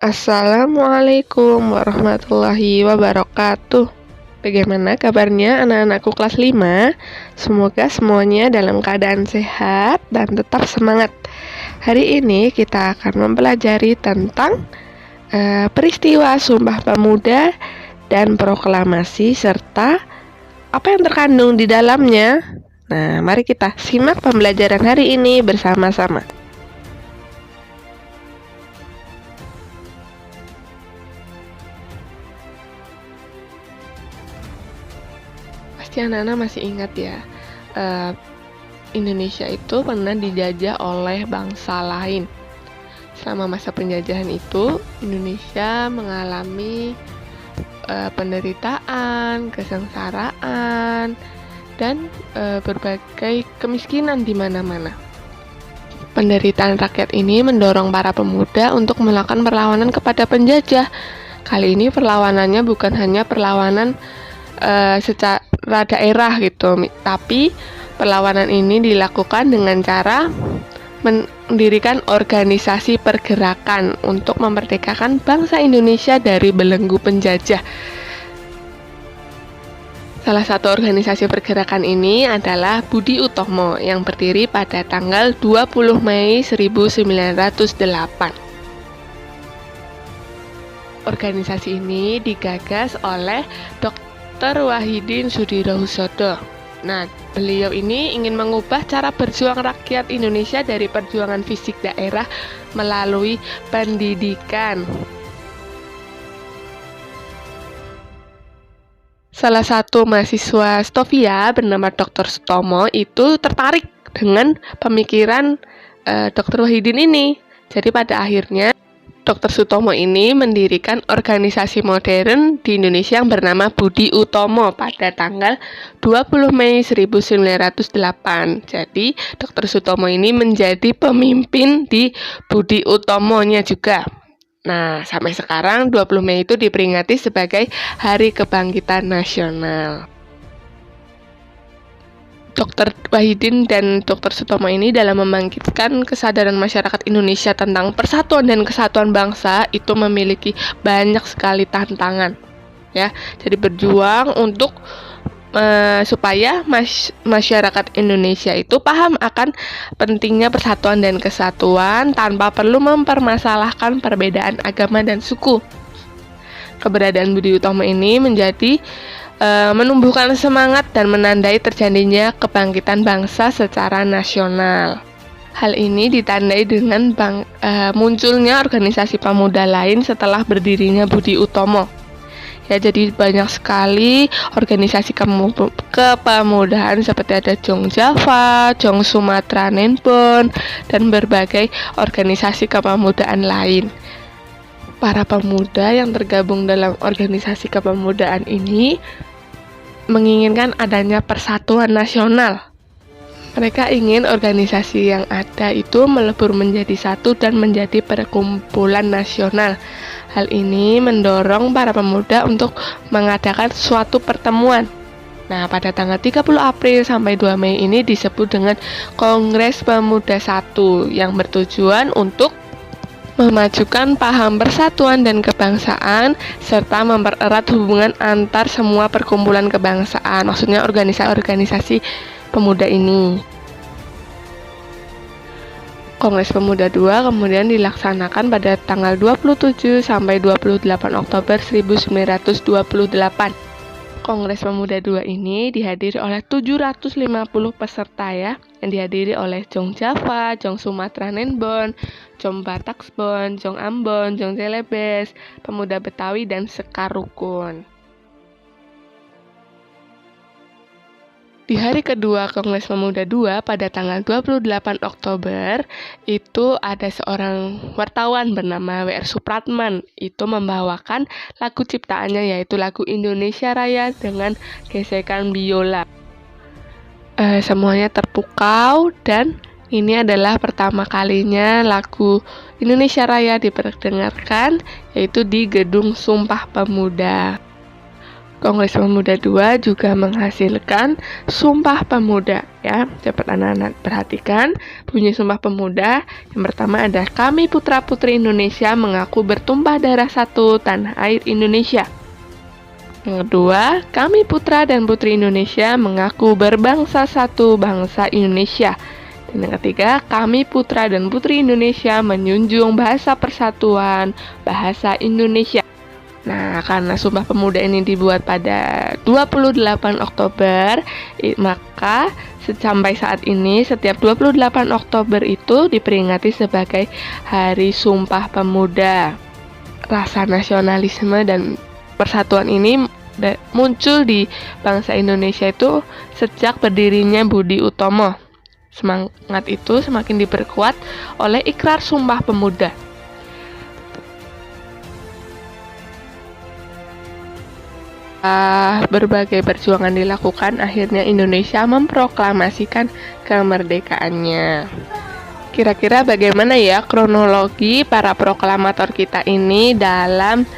Assalamualaikum warahmatullahi wabarakatuh. Bagaimana kabarnya anak-anakku kelas 5? Semoga semuanya dalam keadaan sehat dan tetap semangat. Hari ini kita akan mempelajari tentang peristiwa Sumpah Pemuda dan proklamasi serta apa yang terkandung di dalamnya. Nah, mari kita simak pembelajaran hari ini bersama-sama. Pasti anak-anak masih ingat ya, Indonesia itu pernah dijajah oleh bangsa lain. Selama masa penjajahan itu, Indonesia mengalami penderitaan, kesengsaraan, dan berbagai kemiskinan di mana-mana. Penderitaan rakyat ini mendorong para pemuda untuk melakukan perlawanan kepada penjajah. Kali ini perlawanannya bukan hanya perlawanan secara daerah gitu, tapi perlawanan ini dilakukan dengan cara mendirikan organisasi pergerakan untuk memerdekakan bangsa Indonesia dari belenggu penjajah. Salah satu organisasi pergerakan ini adalah Budi Utomo yang berdiri pada tanggal 20 Mei 1908. Organisasi ini digagas oleh Dr. Wahidin Soedirohoesodo. Nah, beliau ini ingin mengubah cara berjuang rakyat Indonesia dari perjuangan fisik daerah melalui pendidikan. Salah satu mahasiswa Stovia bernama Dr. Sutomo itu tertarik dengan pemikiran Dr. Wahidin ini. Jadi pada akhirnya Dr. Sutomo ini mendirikan organisasi modern di Indonesia yang bernama Budi Utomo pada tanggal 20 Mei 1908. Jadi, Dr. Sutomo ini menjadi pemimpin di Budi Utomonya juga. Nah, sampai sekarang 20 Mei itu diperingati sebagai Hari Kebangkitan Nasional. Dr. Wahidin dan Dr. Sutomo ini dalam membangkitkan kesadaran masyarakat Indonesia tentang persatuan dan kesatuan bangsa itu memiliki banyak sekali tantangan, ya. Jadi berjuang untuk supaya masyarakat Indonesia itu paham akan pentingnya persatuan dan kesatuan tanpa perlu mempermasalahkan perbedaan agama dan suku. Keberadaan Budi Utomo ini menjadi menumbuhkan semangat dan menandai terjadinya kebangkitan bangsa secara nasional. Hal ini ditandai dengan munculnya organisasi pemuda lain setelah berdirinya Budi Utomo. Ya, jadi banyak sekali organisasi kepemudaan seperti ada Jong Java, Jong Sumatera Nenbon, dan berbagai organisasi kepemudaan lain. Para pemuda yang tergabung dalam organisasi kepemudaan ini menginginkan adanya persatuan nasional. Mereka ingin organisasi yang ada itu melebur menjadi satu dan menjadi perkumpulan nasional. Hal ini mendorong para pemuda untuk mengadakan suatu pertemuan. Nah, pada tanggal 30 April sampai 2 Mei ini disebut dengan Kongres Pemuda 1 yang bertujuan untuk memajukan paham persatuan dan kebangsaan serta mempererat hubungan antar semua perkumpulan kebangsaan, maksudnya organisasi pemuda ini. Kongres Pemuda 2 kemudian dilaksanakan pada tanggal 27 sampai 28 Oktober 1928. Kongres Pemuda 2 ini dihadiri oleh 750 peserta ya, yang dihadiri oleh Jong Java, Jong Sumatera Nenbon, Jong Bataksbon, Jong Ambon, Jong Celebes, Pemuda Betawi, dan Sekar Rukun. Di hari kedua Kongres Pemuda 2 pada tanggal 28 Oktober itu ada seorang wartawan bernama W.R. Supratman itu membawakan lagu ciptaannya yaitu lagu Indonesia Raya dengan gesekan biola. Semuanya terpukau dan ini adalah pertama kalinya lagu Indonesia Raya diperdengarkan yaitu di Gedung Sumpah Pemuda. Kongres Pemuda II juga menghasilkan Sumpah Pemuda, ya. Dapat anak-anak perhatikan bunyi Sumpah Pemuda. Yang pertama ada kami putra-putri Indonesia mengaku bertumpah darah satu tanah air Indonesia. Yang kedua, kami putra dan putri Indonesia mengaku berbangsa satu bangsa Indonesia. Dan yang ketiga, kami putra dan putri Indonesia menjunjung bahasa persatuan, bahasa Indonesia. Nah, karena Sumpah Pemuda ini dibuat pada 28 Oktober, maka sampai saat ini setiap 28 Oktober itu diperingati sebagai Hari Sumpah Pemuda. Rasa nasionalisme dan persatuan ini muncul di bangsa Indonesia itu sejak berdirinya Budi Utomo. Semangat itu semakin diperkuat oleh Ikrar Sumpah Pemuda. Berbagai perjuangan dilakukan, akhirnya Indonesia memproklamasikan kemerdekaannya. Kira-kira bagaimana ya kronologi para proklamator kita ini dalam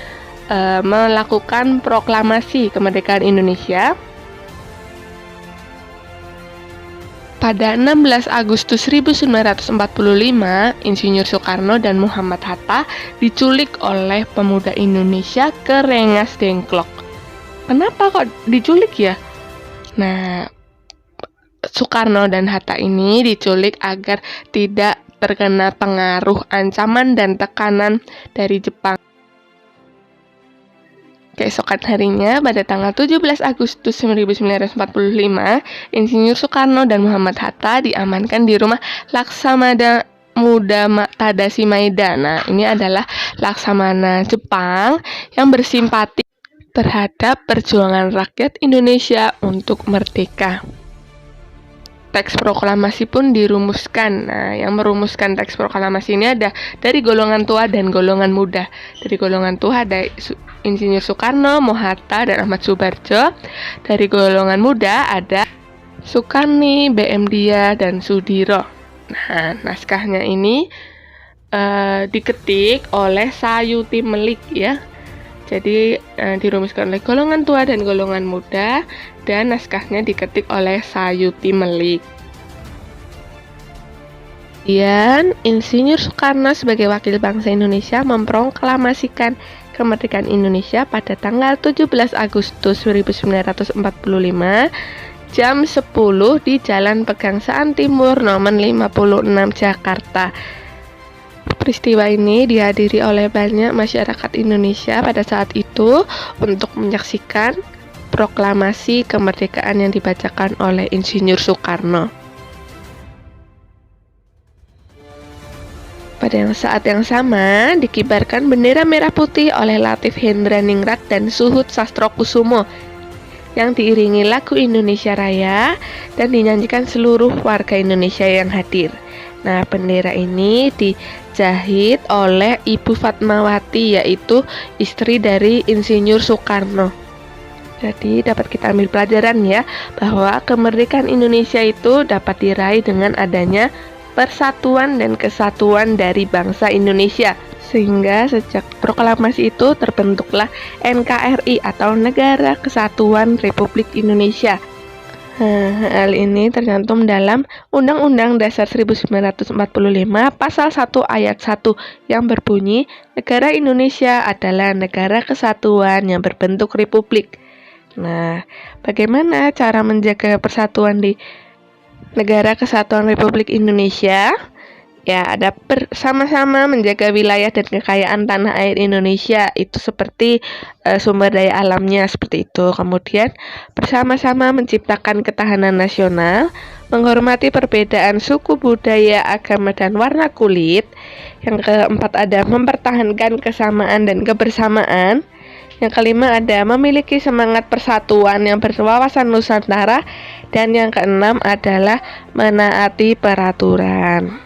melakukan proklamasi kemerdekaan Indonesia? Pada 16 Agustus 1945, Insinyur Soekarno dan Muhammad Hatta diculik oleh pemuda Indonesia ke Rengas Dengklok. Kenapa kok diculik ya? Nah, Soekarno dan Hatta ini diculik agar tidak terkena pengaruh ancaman dan tekanan dari Jepang. Keesokan harinya, pada tanggal 17 Agustus 1945, Insinyur Soekarno dan Muhammad Hatta diamankan di rumah Laksamana Muda Tadashi Maeda. Nah, ini adalah laksamana Jepang yang bersimpati terhadap perjuangan rakyat Indonesia untuk merdeka. Teks proklamasi pun dirumuskan. Nah, yang merumuskan teks proklamasi ini ada dari golongan tua dan golongan muda. Dari golongan tua ada Insinyur Soekarno, Hatta, dan Ahmad Subarjo. Dari golongan muda ada Sukarni, B.M. Dia, dan Sudiro. Nah, naskahnya ini diketik oleh Sayuti Melik, ya. Jadi dirumuskan oleh golongan tua dan golongan muda, dan naskahnya diketik oleh Sayuti Melik. Kemudian Insinyur Soekarno sebagai wakil bangsa Indonesia memproklamasikan kemerdekaan Indonesia pada tanggal 17 Agustus 1945 jam 10 di Jalan Pegangsaan Timur nomor 56 Jakarta. Peristiwa ini dihadiri oleh banyak masyarakat Indonesia pada saat itu untuk menyaksikan proklamasi kemerdekaan yang dibacakan oleh Insinyur Soekarno. Pada saat yang sama, dikibarkan bendera merah putih oleh Latif Hendraningrat dan Suhut Sastrokusumo yang diiringi lagu Indonesia Raya dan dinyanyikan seluruh warga Indonesia yang hadir. Nah, bendera ini dijahit oleh Ibu Fatmawati, yaitu istri dari Insinyur Soekarno. Jadi dapat kita ambil pelajaran ya, bahwa kemerdekaan Indonesia itu dapat diraih dengan adanya persatuan dan kesatuan dari bangsa Indonesia. Sehingga sejak proklamasi itu terbentuklah NKRI atau Negara Kesatuan Republik Indonesia. Hal ini tercantum dalam Undang-Undang Dasar 1945 Pasal 1 Ayat 1 yang berbunyi, Negara Indonesia adalah negara kesatuan yang berbentuk republik. Nah, bagaimana cara menjaga persatuan di Negara Kesatuan Republik Indonesia? Ya, ada bersama-sama menjaga wilayah dan kekayaan tanah air Indonesia, itu seperti sumber daya alamnya seperti itu. Kemudian bersama-sama menciptakan ketahanan nasional, menghormati perbedaan suku, budaya, agama, dan warna kulit. Yang keempat ada mempertahankan kesamaan dan kebersamaan. Yang kelima ada memiliki semangat persatuan yang berwawasan Nusantara. Dan yang keenam adalah menaati peraturan.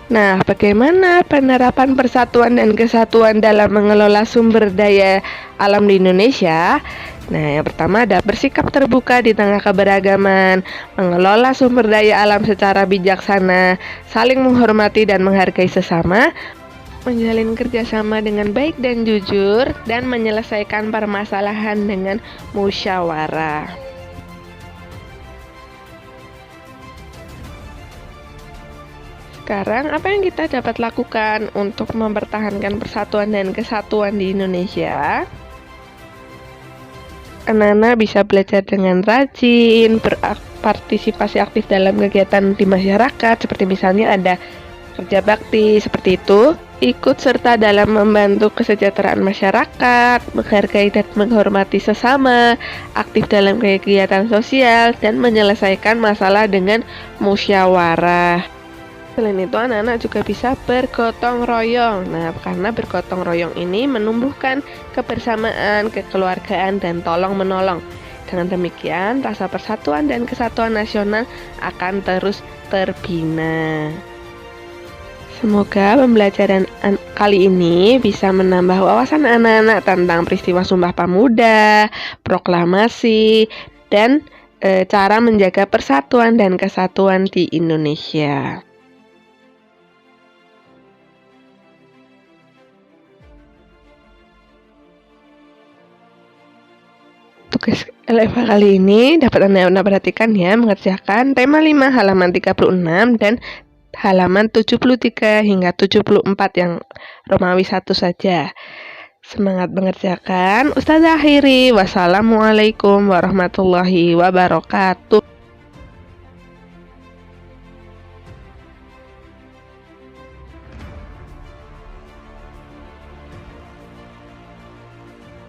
Nah, bagaimana penerapan persatuan dan kesatuan dalam mengelola sumber daya alam di Indonesia? Nah, yang pertama ada bersikap terbuka di tengah keberagaman, mengelola sumber daya alam secara bijaksana, saling menghormati dan menghargai sesama, menjalin kerjasama dengan baik dan jujur, dan menyelesaikan permasalahan dengan musyawarah. Sekarang, apa yang kita dapat lakukan untuk mempertahankan persatuan dan kesatuan di Indonesia? Anak-anak bisa belajar dengan rajin, berpartisipasi aktif dalam kegiatan di masyarakat, seperti misalnya ada kerja bakti, seperti itu. Ikut serta dalam membantu kesejahteraan masyarakat, menghargai dan menghormati sesama, aktif dalam kegiatan sosial, dan menyelesaikan masalah dengan musyawarah. Selain itu, anak-anak juga bisa bergotong royong. Nah, karena bergotong royong ini menumbuhkan kebersamaan, kekeluargaan, dan tolong-menolong. Dengan demikian, rasa persatuan dan kesatuan nasional akan terus terbina. Semoga pembelajaran kali ini bisa menambah wawasan anak-anak tentang peristiwa Sumpah Pemuda, proklamasi, dan cara menjaga persatuan dan kesatuan di Indonesia. Tugas LFA kali ini dapat Anda perhatikan ya, mengerjakan tema 5 halaman 36 dan halaman 73 hingga 74 yang Romawi 1 saja. Semangat mengerjakan. Ustazah akhiri. Wassalamualaikum warahmatullahi wabarakatuh.